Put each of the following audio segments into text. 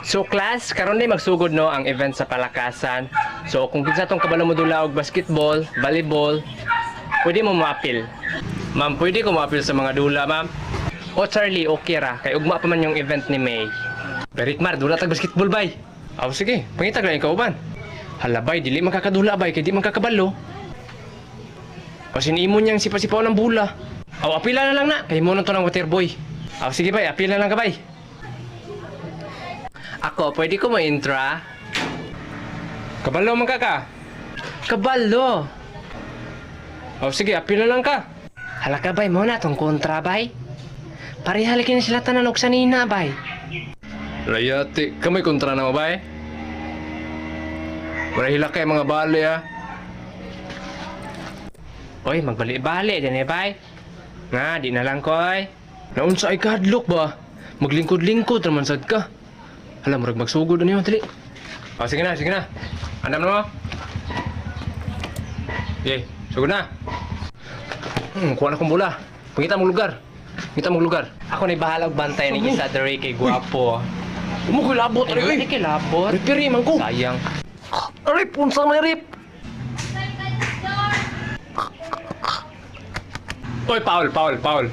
So class, karon ni magsugod no ang event sa palakasan. So kung kinsa tong kabalo mo dula og basketball, volleyball, pwede mo ma-appeal. Ma'am, pwede ko ma-appeal sa mga dula, ma'am. O Charlie, okay ra kay ugma pa man yung event ni May. Berikmar, dula tag basketball bay. Aw sige, pangitag lang ikaw ban. Hala bay, dili man kakadula bay kay di man kakabalo. Pasinimo niyang sipa-sipaw ng bula. Aw apila na lang na kay mo na to ng water boy. Aw sige bay, apila lang ka bay. Ako, pwede ko ma-intra? Kabalo man ka? Kabalo? O sige, apila lang ka. Halaka bay mo na tong kontra bay. Parihalikin sila tanan og sanina bay. Layati, kamay kontra na mo bay? Marahila kay mga bali ha. Oy, magbali-bali din eh bay. Nga, di na lang koy. Naunsa ay kahadlok ba? Maglingkod-lingkod naman sad ka. Alam, murag magsugod na niyo, dali. O, sige na, sige na. Andam na mo. Okay, sugod na. Kuha na kong bola. Pangita mong lugar. Pangita mong lugar. Ako na bahala og bantay ni isa dere kay guwapo. Umo ko labot, Ay, ari. hindi kay labot. Repiri man ko. Sayang. Ari, punsa man rip. Oy, Paul.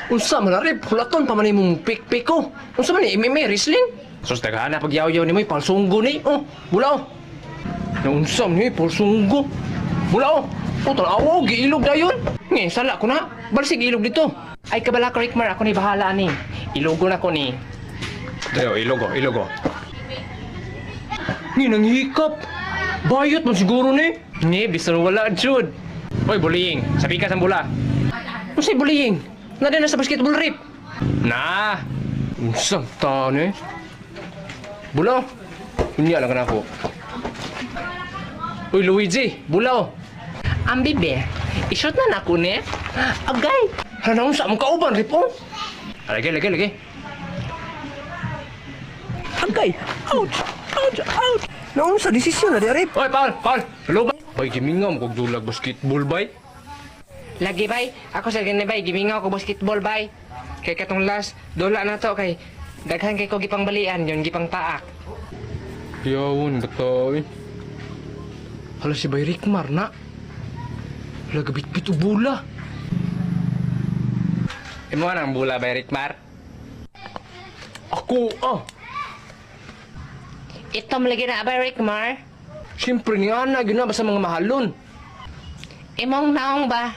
Unsa man rip? Hulaton pa man imong pik-pik ko. Unsa man ni MMA wrestling? Sus tagana pag yaw-yaw ni mo palsunggo ni. Oh, bula oh. Naunsa man ni palsunggo. Bula oh. Putol awo giilog dayon. Ngi sala ko na. Balsig ilog dito. Ay kabala ko Rickmar, ako ni bahala ni. Ilugo na ko ni. Dayo, ilogo. Ngi nang hikap. Bayot man siguro ni. Ni, bisan wala jud. Oy, bullying. Sabi ka sa bula. Unsay bullying? Na din na sa basketball rip. Na. Unsang ta ni. Bula. Unya lang kana ako. Uy, Luigi, bula. Ang bibe, ishoot na nako ni. Agay. Hanaon sa mong kauban rip oh. Lagi. Agay. Ouch. Naon sa desisyon na di rip. Oy, Paul. Luba. Bay gimingam kog dulag basketball bay. Lagi bay, ako sa ganyan bay, gimingaw ko basketball bay. Kay katong last, dola na to kay daghan kay ko gipang balian, yon gipang paak. Yawon batoy. Hala si Bay Rickmar na. Hala gabit-bit o bula. Imo nang bula bay Rickmar. Ako Ito malagi na bay Rickmar. Siyempre ni Ana, ginaba sa mga mahalon. Imong naong ba?